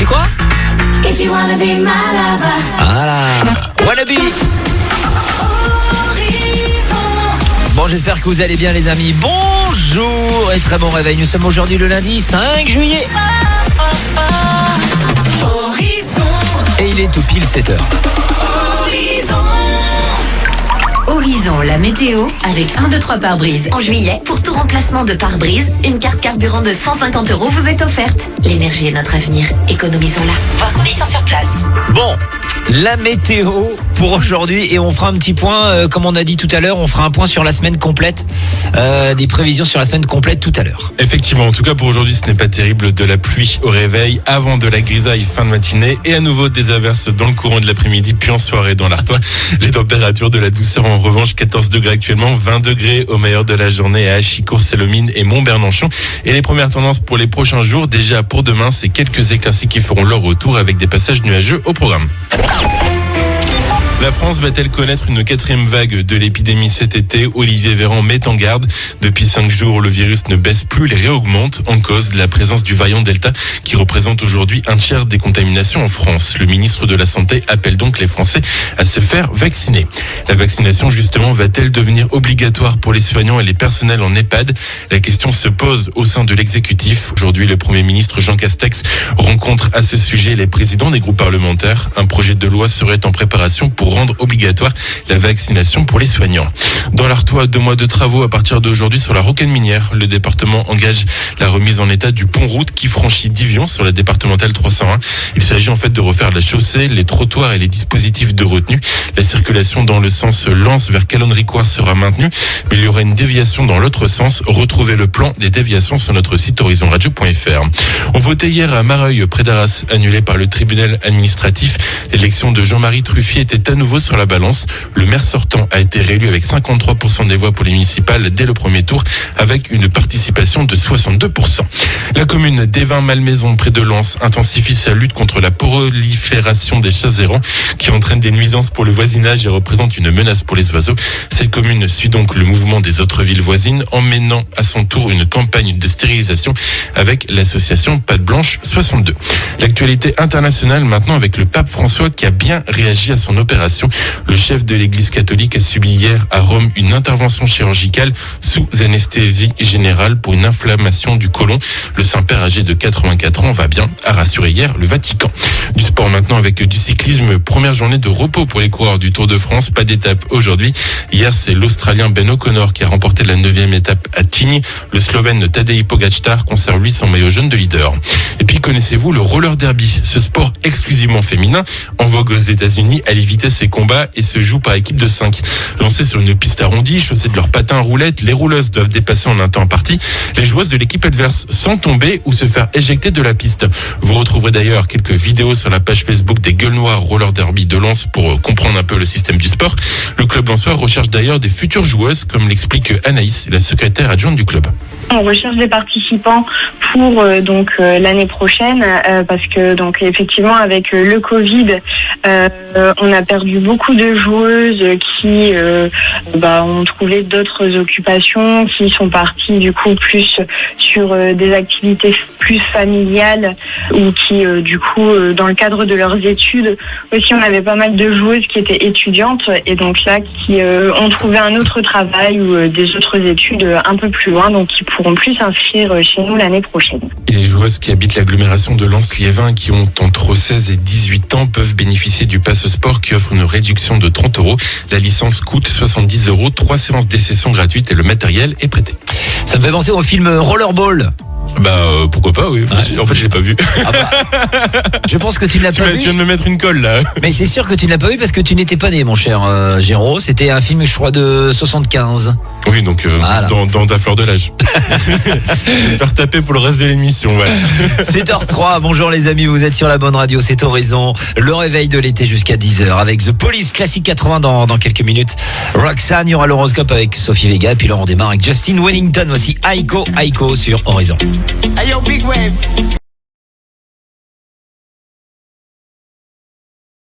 c'est quoi? If you wanna be my lover. Voilà, Wannabe. Bon, j'espère que vous allez bien les amis. Bonjour et très bon réveil. Nous sommes aujourd'hui le lundi 5 juillet. Et il est tout pile 7h. Horizon, la météo avec 1, 2, 3 pare-brise. En juillet, pour tout remplacement de pare-brise, une carte carburant de 150 € vous est offerte. L'énergie est notre avenir. Économisons-la. Voir conditions sur place. Bon, la météo pour aujourd'hui et on fera un petit point, comme on a dit tout à l'heure, on fera un point sur la semaine complète, des prévisions sur la semaine complète tout à l'heure. Effectivement, en tout cas pour aujourd'hui, ce n'est pas terrible. De la pluie au réveil, avant de la grisaille fin de matinée et à nouveau des averses dans le courant de l'après-midi, puis en soirée dans l'Artois. Les températures de la douceur en revanche, 14 degrés actuellement, 20 degrés au meilleur de la journée à Achicourt, Célomine et Mont-Bernanchon. Et les premières tendances pour les prochains jours, déjà pour demain, c'est quelques éclaircies qui feront leur retour avec des passages nuageux au programme. La France va-t-elle connaître une 4e vague de l'épidémie cet été? Olivier Véran met en garde. Depuis 5 jours, le virus ne baisse plus, il réaugmente. En cause, la présence du variant Delta qui représente aujourd'hui un tiers des contaminations en France. Le ministre de la Santé appelle donc les Français à se faire vacciner. La vaccination, justement, va-t-elle devenir obligatoire pour les soignants et les personnels en EHPAD? La question se pose au sein de l'exécutif. Aujourd'hui, le Premier ministre Jean Castex rencontre à ce sujet les présidents des groupes parlementaires. Un projet de loi serait en préparation pour rendre obligatoire la vaccination pour les soignants. Dans l'Artois, 2 mois de travaux à partir d'aujourd'hui sur la rocade minière. Le département engage la remise en état du pont-route qui franchit Divion sur la départementale 301. Il s'agit en fait de refaire la chaussée, les trottoirs et les dispositifs de retenue. La circulation dans le sens Lens vers Calonne-Ricoire sera maintenue, mais il y aura une déviation dans l'autre sens. Retrouvez le plan des déviations sur notre site horizonradio.fr. On votait hier à Mareuil, près d'Arras, annulé par le tribunal administratif. L'élection de Jean-Marie Truffier était à nouveau sur la balance. Le maire sortant a été réélu avec 53% des voix pour les municipales dès le premier tour, avec une participation de 62%. La commune d'Evin-Malmaison, près de Lens, intensifie sa lutte contre la prolifération des chats errants qui entraîne des nuisances pour le voisinage et représente une menace pour les oiseaux. Cette commune suit donc le mouvement des autres villes voisines en menant à son tour une campagne de stérilisation avec l'association Patte Blanche 62. L'actualité internationale maintenant avec le pape François qui a bien réagi à son opération. Le chef de l'église catholique a subi hier à Rome une intervention chirurgicale sous anesthésie générale pour une inflammation du côlon. Le Saint-Père âgé de 84 ans va bien, a rassuré hier le Vatican. Du sport maintenant avec du cyclisme. Première journée de repos pour les coureurs du Tour de France. Pas d'étape aujourd'hui. Hier, c'est l'Australien Ben O'Connor qui a remporté la 9e étape à Tignes. Le Slovène Tadej Pogačar conserve lui son maillot jaune de leader. Et puis connaissez-vous le roller derby? Ce sport exclusivement féminin, en vogue aux États-Unis, à éviter ses combats et se joue par équipe de 5. Lancées sur une piste arrondie, chaussées de leurs patins à roulettes, les rouleuses doivent dépasser en un temps imparti les joueuses de l'équipe adverse sans tomber ou se faire éjecter de la piste. Vous retrouverez d'ailleurs quelques vidéos sur la page Facebook des Gueules Noires Roller Derby de Lens pour comprendre un peu le système du sport. Le club lensois recherche d'ailleurs des futures joueuses, comme l'explique Anaïs, la secrétaire adjointe du club. On recherche des participants pour l'année prochaine parce que donc effectivement avec le Covid on a perdu beaucoup de joueuses qui ont trouvé d'autres occupations, qui sont parties du coup plus sur des activités plus familiales ou qui du coup dans le cadre de leurs études aussi on avait pas mal de joueuses qui étaient étudiantes et donc là qui ont trouvé un autre travail ou des autres études un peu plus loin donc qui pourront plus s'inscrire chez nous l'année prochaine. Et les joueuses qui habitent l'agglomération de Lens-Liévin qui ont entre 16 et 18 ans peuvent bénéficier du Pass Sport qui offre une réduction de 30 €. La licence coûte 70 €, 3 séances d'essai sont gratuites et le matériel est prêté. Ça me fait penser au film Rollerball. Pourquoi pas, oui. Ouais. En fait, je l'ai pas vu. Ah bah, je pense que tu ne l'as pas vu. Tu viens de me mettre une colle, là. Mais c'est sûr que tu ne l'as pas vu parce que tu n'étais pas né, mon cher Géraud. C'était un film, je crois, de 75. Oui, donc voilà. dans ta fleur de l'âge. Faire taper pour le reste de l'émission, ouais. 7h03, bonjour les amis, vous êtes sur la bonne radio, c'est Horizon. Le réveil de l'été jusqu'à 10h avec The Police, classique 80 dans quelques minutes. Roxanne, il y aura l'horoscope avec Sophie Vega. Puis là, on démarre avec Justin Wellington. Voici Aiko sur Horizon. Hey yo, Big Wave.